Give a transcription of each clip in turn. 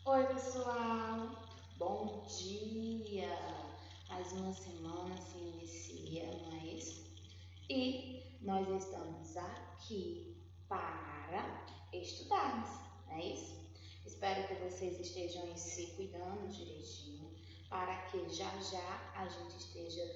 Oi, pessoal! Bom dia! Mais uma semana se inicia, não é isso? E nós estamos aqui para estudarmos, não é isso? Espero que vocês estejam aí se cuidando direitinho, para que já já a gente esteja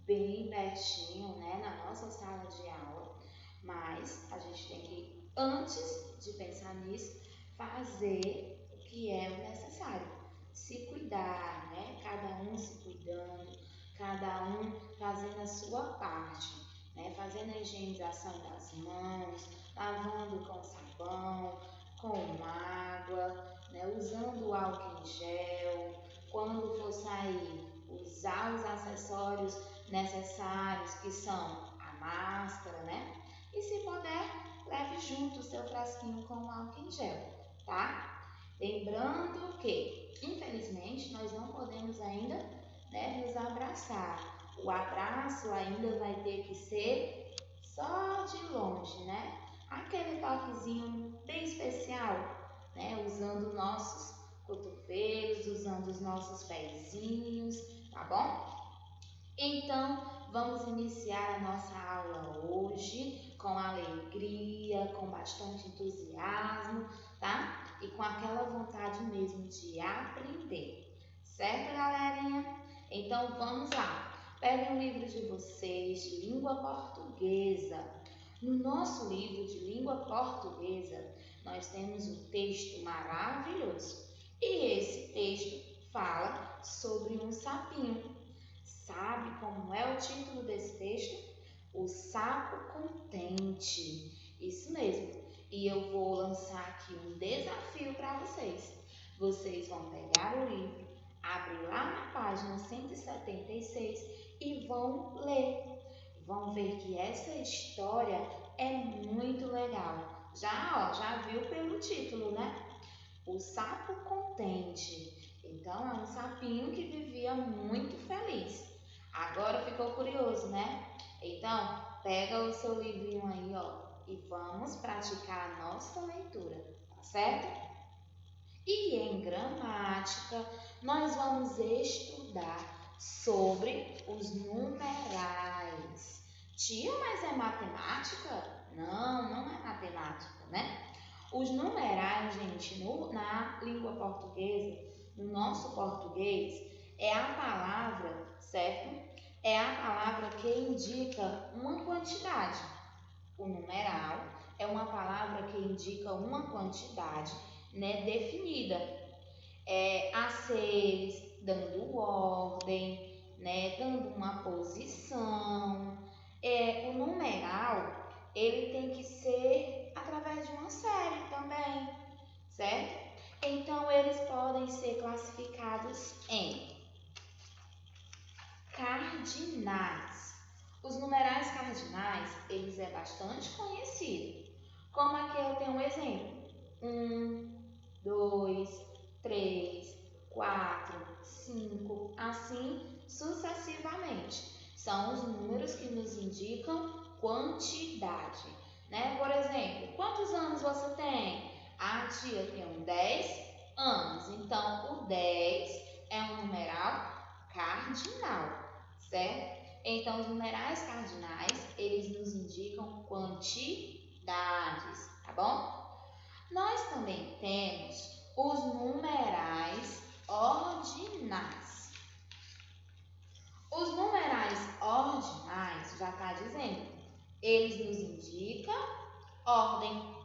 bem pertinho, né, na nossa sala de aula. Mas a gente tem que, antes de pensar nisso, fazer o que é o necessário. Se cuidar, né? Cada um se cuidando, cada um fazendo a sua parte, né? Fazendo a higienização das mãos, lavando com sabão, com água, né? Usando o álcool em gel. Quando for sair, usar os acessórios necessários, que são a máscara, né? E se puder, leve junto o seu frasquinho com álcool em gel, tá? Lembrando que, infelizmente, nós não podemos ainda, né, nos abraçar. O abraço ainda vai ter que ser só de longe, né? Aquele toquezinho bem especial, né? Usando nossos cotovelos, usando os nossos pezinhos, tá bom? Então, vamos iniciar a nossa aula hoje com alegria, com bastante entusiasmo, tá? E com aquela vontade mesmo de aprender, certo, galerinha? Então, vamos lá. Peguem o livro de vocês de língua portuguesa. No nosso livro de língua portuguesa, nós temos um texto maravilhoso. E esse texto fala sobre um sapinho. Sabe como é o título desse texto? O Sapo Contente. Isso mesmo. E eu vou lançar aqui um desafio para vocês. Vocês vão pegar o livro, abrir lá na página 176 e vão ler. Vão ver que essa história é muito legal. Já viu pelo título, né? O Sapo Contente. Então, é um sapinho que vivia muito feliz. Agora ficou curioso, né? Então, pega o seu livrinho aí, ó, e vamos praticar a nossa leitura, tá certo? E em gramática, nós vamos estudar sobre os numerais. Tia, mas é matemática? Não, não é matemática, né? Os numerais, gente, na língua portuguesa, no nosso português, é a palavra, certo? É a palavra que indica uma quantidade. O numeral é uma palavra que indica uma quantidade, né, definida. A seres, dando ordem, né, dando uma posição. O numeral, ele tem que ser através de uma série também, certo? Então, eles podem ser classificados em cardinais. Os numerais cardinais, eles é bastante conhecido. Como aqui eu tenho um exemplo. 1, 2, 3, 4, 5, assim sucessivamente. São os números que nos indicam quantidade, né? Por exemplo, quantos anos você tem? Ah, tia, eu tenho 10 anos. Então, o 10 é um numeral cardinal, certo? Então, os numerais cardinais, eles nos indicam quantidades, tá bom? Nós também temos os numerais ordinais. Os numerais ordinais, já está dizendo, eles nos indicam ordem.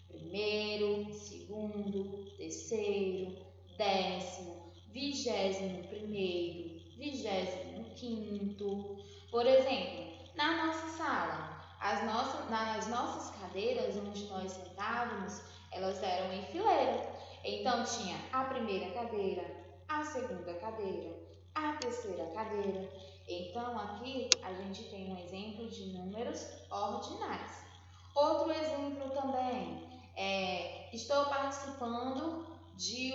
Primeiro, segundo, terceiro, décimo, 21º, 25º. Por exemplo, na nossa sala, nas nossas cadeiras onde nós sentávamos, elas eram em fileira. Então, tinha a primeira cadeira, a segunda cadeira, a terceira cadeira. Então, aqui a gente tem um exemplo de números ordinais. Outro exemplo também estou participando de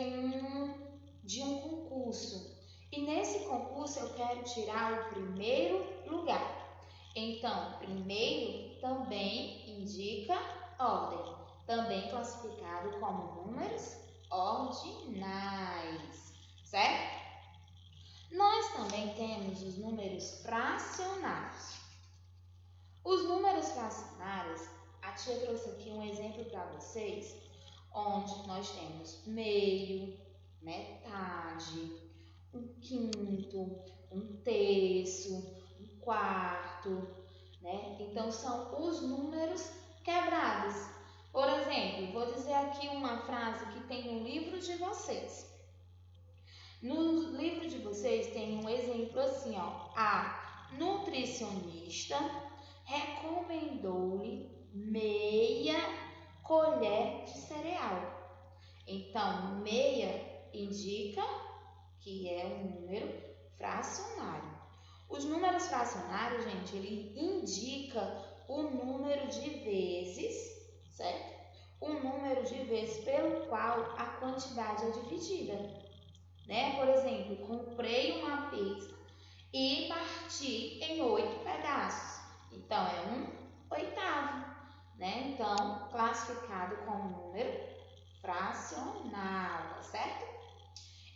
um concurso e nesse concurso eu quero tirar o primeiro lugar. Então, primeiro também indica ordem, também classificado como números ordinais. fracionários. Os números fracionários, a tia trouxe aqui um exemplo para vocês, onde nós temos meio, metade, um quinto, um terço, um quarto, né? Então, são os números quebrados. Por exemplo, vou dizer aqui uma frase que tem no livro de vocês. No livro de vocês tem um exemplo assim, ó. A nutricionista recomendou-lhe meia colher de cereal. Então, meia indica que é um número fracionário. Os números fracionários, gente, ele indica o número de vezes, certo? O número de vezes pelo qual a quantidade é dividida, né? Por exemplo, comprei uma pizza e parti em 8 pedaços. Então, é 1/8, né? Então, classificado como número fracional, tá certo?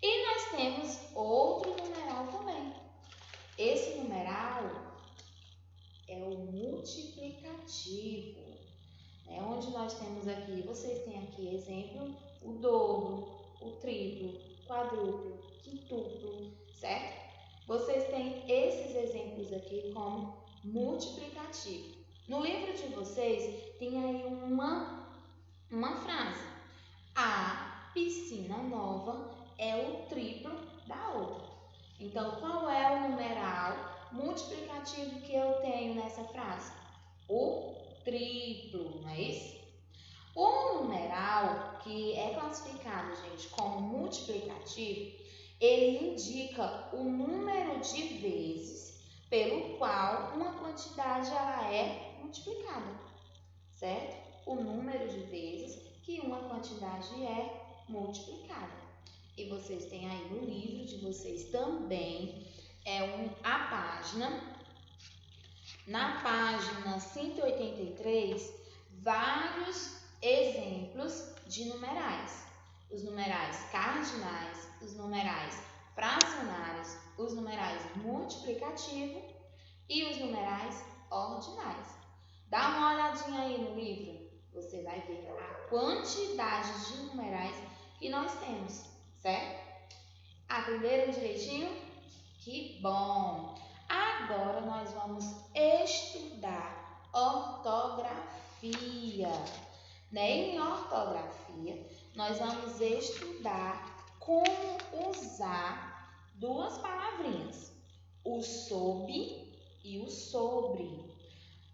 E nós temos outro numeral também. Esse numeral é o multiplicativo, né? Onde nós temos aqui, vocês têm aqui exemplo, o dobro, o triplo, quadruplo, quintuplo, certo? Vocês têm esses exemplos aqui como multiplicativo. No livro de vocês tem aí uma frase. A piscina nova é o triplo da outra. Então, qual é o numeral multiplicativo que eu tenho nessa frase? O triplo, não é isso? O numeral que é classificado, gente, como multiplicativo, ele indica o número de vezes pelo qual uma quantidade ela é multiplicada, certo? O número de vezes que uma quantidade é multiplicada. E vocês têm aí no livro de vocês também a página. Na página 183, vários exemplos de numerais. Os numerais cardinais, os numerais fracionários, os numerais multiplicativos e os numerais ordinais. Dá uma olhadinha aí no livro, você vai ver a quantidade de numerais que nós temos, certo? Aprenderam direitinho? Que bom! Agora nós vamos estudar ortografia, né? Em ortografia, nós vamos estudar como usar duas palavrinhas, o sob e o sobre.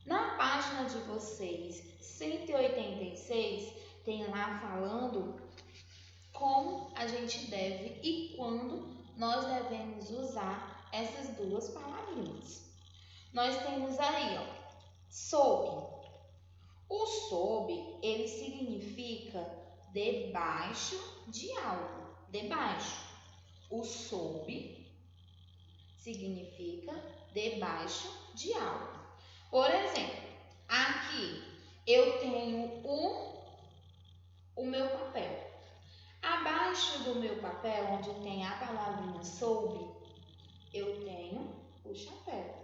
Na página de vocês, 186, tem lá falando como a gente deve e quando nós devemos usar essas duas palavrinhas. Nós temos aí, ó, sob. O sob, ele significa debaixo de algo, debaixo. O sob significa debaixo de algo. Por exemplo, aqui eu tenho o meu papel. Abaixo do meu papel, onde tem a palavrinha sob, eu tenho o chapéu.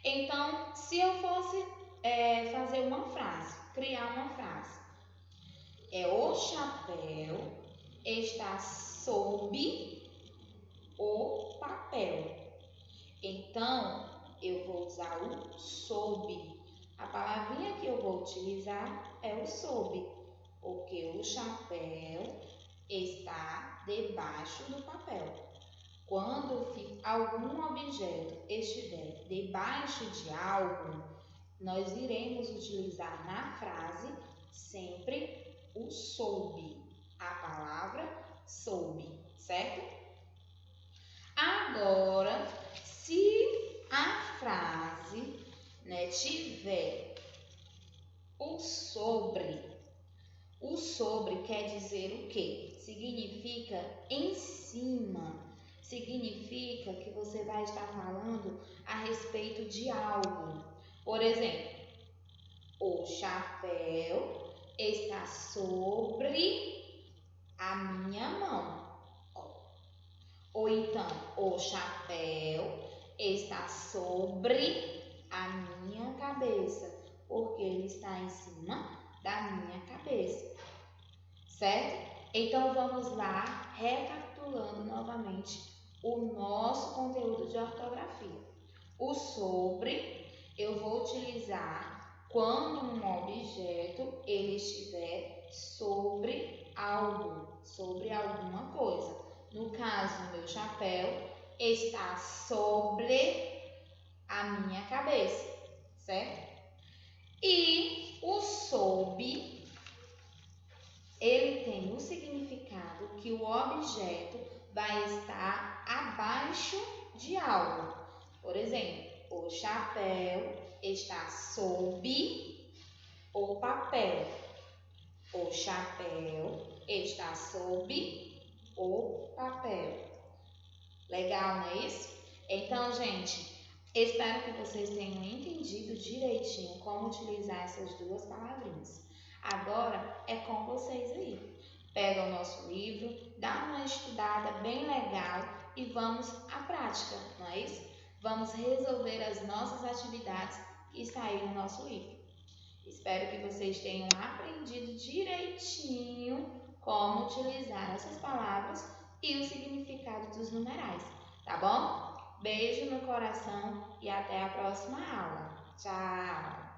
Então, se eu fosse fazer uma frase, criar uma frase, o chapéu está sob o papel. Então, eu vou usar o sob. A palavrinha que eu vou utilizar é o sob, porque o chapéu está debaixo do papel. Quando algum objeto estiver debaixo de algo, nós iremos utilizar na frase sempre o sob, a palavra sob, certo? Agora, se a frase, tiver o sobre quer dizer o quê? Significa em cima. Significa que você vai estar falando a respeito de algo. Por exemplo, o chapéu está sobre a minha mão. Ou então, o chapéu está sobre a minha cabeça, porque ele está em cima da minha cabeça, certo? Então vamos lá, recapitulando novamente o nosso conteúdo de ortografia. O sobre eu vou utilizar quando um objeto ele estiver sobre algo, sobre alguma coisa. No caso, o meu chapéu está sobre a minha cabeça, certo? E o sob, ele tem o significado que o objeto vai estar abaixo de algo. Por exemplo, o chapéu está sob o papel. O chapéu está sob o papel. Legal, não é isso? Então, gente, espero que vocês tenham entendido direitinho como utilizar essas duas palavrinhas. Agora é com vocês aí. Pega o nosso livro, dá uma estudada bem legal e vamos à prática, não é isso? Vamos resolver as nossas atividades que está aí no nosso livro. Espero que vocês tenham aprendido direitinho como utilizar essas palavras e o significado dos numerais, tá bom? Beijo no coração e até a próxima aula. Tchau!